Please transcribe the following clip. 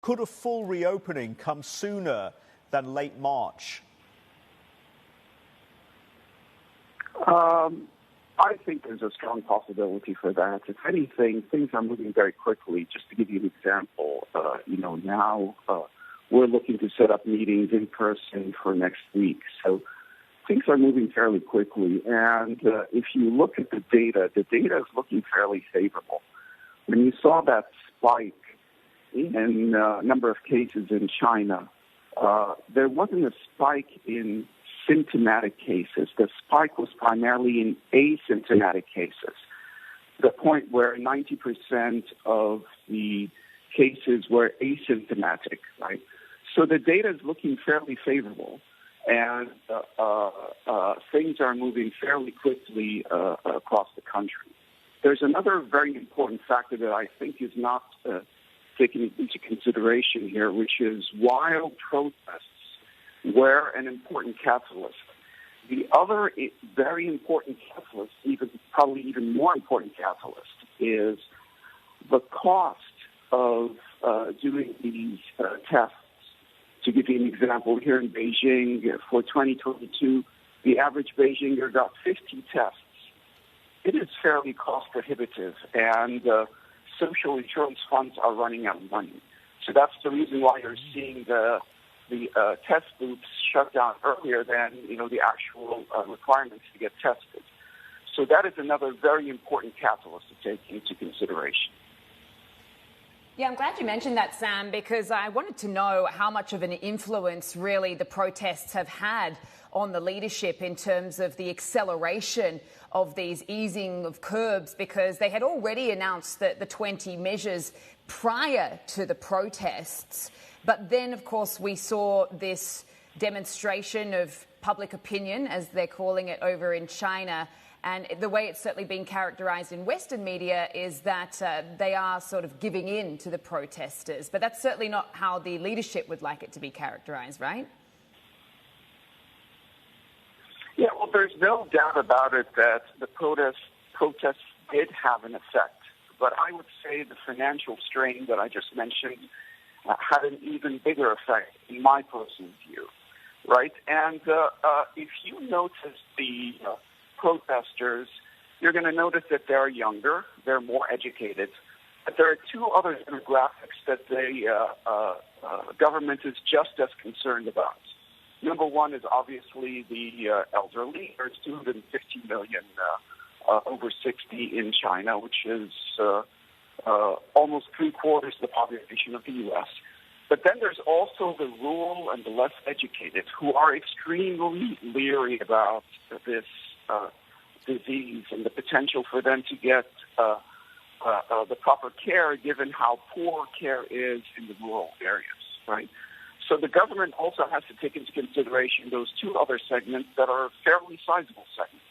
Could a full reopening come sooner than late March? I think there's a strong possibility for that. If anything, things are moving very quickly. Just to give you an example, now we're looking to set up meetings in person for next week. So things are moving fairly quickly. And if you look at the data is looking fairly favorable. When you saw that spike in number of cases in China, there wasn't a spike in symptomatic cases. The spike was primarily in asymptomatic cases, the point where 90% of the cases were asymptomatic, right? So the data is looking fairly favorable, and things are moving fairly quickly across the country. There's another very important factor that I think is not taken into consideration here, which is while protests were an important catalyst, the other very important catalyst, probably even more important catalyst, is the cost of doing these tests. To give you an example, here in Beijing, for 2022, the average Beijinger got 50 tests. It is fairly cost prohibitive, and social insurance funds are running out of money. So that's the reason why you're seeing the test booths shut down earlier than the actual requirements to get tested. So that is another very important catalyst to take into consideration. Yeah, I'm glad you mentioned that, Sam, because I wanted to know how much of an influence really the protests have had on the leadership in terms of the acceleration of these easing of curbs, because they had already announced the 20 measures prior to the protests. But then, of course, we saw this demonstration of public opinion, as they're calling it over in China. And the way it's certainly been characterised in Western media is that they are sort of giving in to the protesters. But that's certainly not how the leadership would like it to be characterised, right? Yeah, well, there's no doubt about it that the protests did have an effect. But I would say the financial strain that I just mentioned had an even bigger effect in my personal view, right? And if you notice the protesters, you're going to notice that they're younger, they're more educated, but there are two other demographics that the government is just as concerned about. Number one is obviously the elderly. There's 250 million over 60 in China, which is almost 3/4 of the population of the U.S. But then there's also the rural and the less educated who are extremely leery about this disease and the potential for them to get the proper care given how poor care is in the rural areas, right? So the government also has to take into consideration those two other segments that are fairly sizable segments.